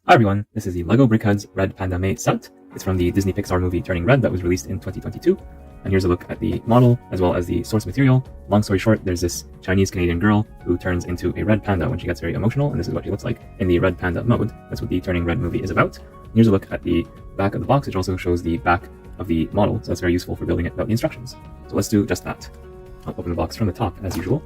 Hi everyone, this is the LEGO BrickHeadz Red Panda Mei set. It's from the Disney Pixar movie Turning Red that was released in 2022. And here's a look at the model as well as the source material. Long story short, there's this Chinese-Canadian girl who turns into a red panda when she gets very emotional, and this is what she looks like in the red panda mode. That's what the Turning Red movie is about. And here's a look at the back of the box, which also shows the back of the model, so that's very useful for building it without the instructions. So let's do just that. I'll open the box from the top as usual.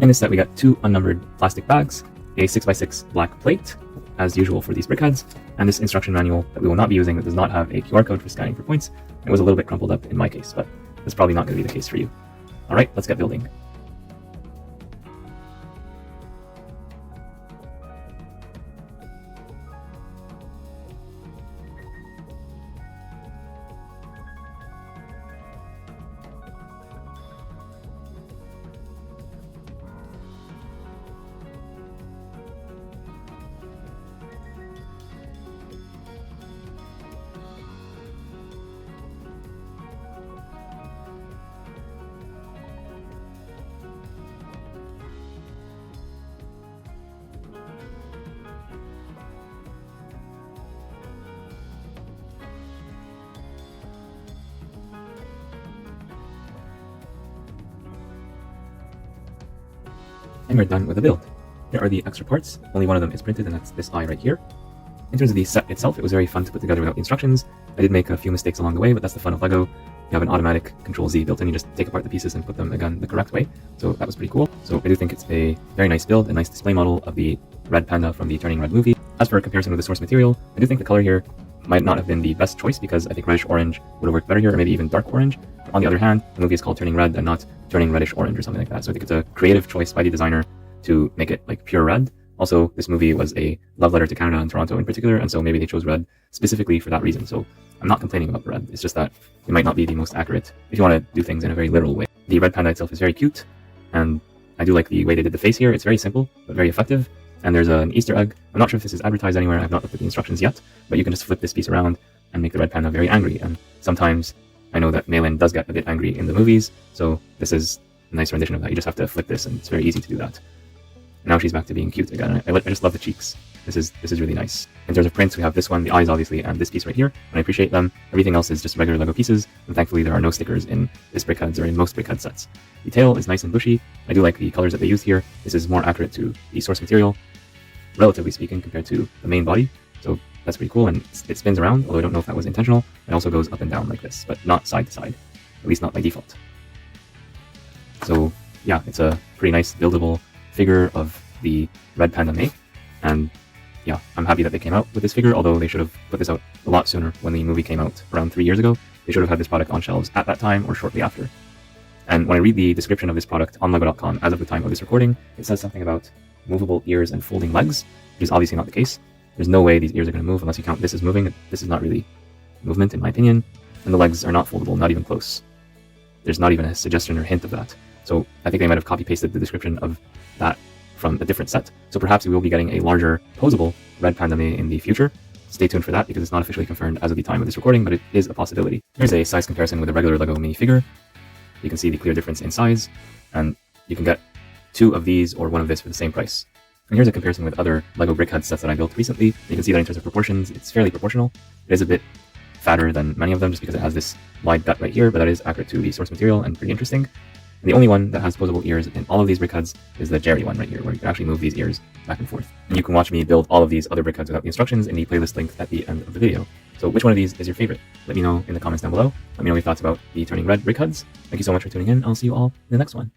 In this set we got two unnumbered plastic bags, a 6x6 black plate, as usual for these BrickHeadz, and this instruction manual that we will not be using that does not have a QR code for scanning for points. It was a little bit crumpled up in my case, but that's probably not going to be the case for you. Alright, let's get building. And we're done with the build. Here are the extra parts. Only one of them is printed, and that's this eye right here. In terms of the set itself, it was very fun to put together without instructions. I did make a few mistakes along the way, but that's the fun of LEGO. You have an automatic Control-Z built in, you just take apart the pieces and put them again the correct way. So that was pretty cool. So I do think it's a very nice build, a nice display model of the red panda from the Turning Red movie. As for a comparison with the source material, I do think the color here might not have been the best choice because I think reddish orange would have worked better here, or maybe even dark orange. On the other hand, the movie is called Turning Red and not Turning Reddish Orange or something like that. So I think it's a creative choice by the designer to make it like pure red. Also, this movie was a love letter to Canada and Toronto in particular, and so maybe they chose red specifically for that reason. So I'm not complaining about the red. It's just that it might not be the most accurate if you want to do things in a very literal way. The red panda itself is very cute, and I do like the way they did the face here. It's very simple, but very effective. And there's an Easter egg. I'm not sure if this is advertised anywhere. I've not looked at the instructions yet, but you can just flip this piece around and make the red panda very angry. And sometimes I know that Mei does get a bit angry in the movies, so this is a nice rendition of that. You just have to flip this, and it's very easy to do that. Now she's back to being cute again. I just love the cheeks. This is really nice. In terms of prints, we have this one, the eyes obviously, and this piece right here, and I appreciate them. Everything else is just regular LEGO pieces, and thankfully there are no stickers in this BrickHeadz or in most BrickHeadz sets. The tail is nice and bushy. I do like the colors that they used here. This is more accurate to the source material, relatively speaking, compared to the main body. So that's pretty cool, and it spins around, although I don't know if that was intentional. It also goes up and down like this, but not side to side, at least not by default. So yeah, it's a pretty nice buildable figure of the Red Panda Mei, and yeah, I'm happy that they came out with this figure, although they should have put this out a lot sooner. When the movie came out around 3 years ago, they should have had this product on shelves at that time or shortly after. And when I read the description of this product on LEGO.com as of the time of this recording, it says something about movable ears and folding legs, which is obviously not the case. There's no way these ears are going to move unless you count this as moving. This is not really movement in my opinion, and the legs are not foldable, not even close. There's not even a suggestion or hint of that. So I think they might have copy-pasted the description of that from a different set. So perhaps we will be getting a larger posable Red Panda Mei in the future. Stay tuned for that because it's not officially confirmed as of the time of this recording, but it is a possibility. Here's a size comparison with a regular LEGO minifigure. You can see the clear difference in size, and you can get 2 of these or 1 of this for the same price. And here's a comparison with other LEGO BrickHeadz sets that I built recently. You can see that in terms of proportions, it's fairly proportional. It is a bit fatter than many of them just because it has this wide gut right here, but that is accurate to the source material and pretty interesting. And the only one that has posable ears in all of these BrickHeadz is the Jerry one right here, where you can actually move these ears back and forth. And you can watch me build all of these other BrickHeadz without the instructions in the playlist link at the end of the video. So which one of these is your favorite? Let me know in the comments down below. Let me know your thoughts about the Turning Red BrickHeadz. Thank you so much for tuning in. I'll see you all in the next one.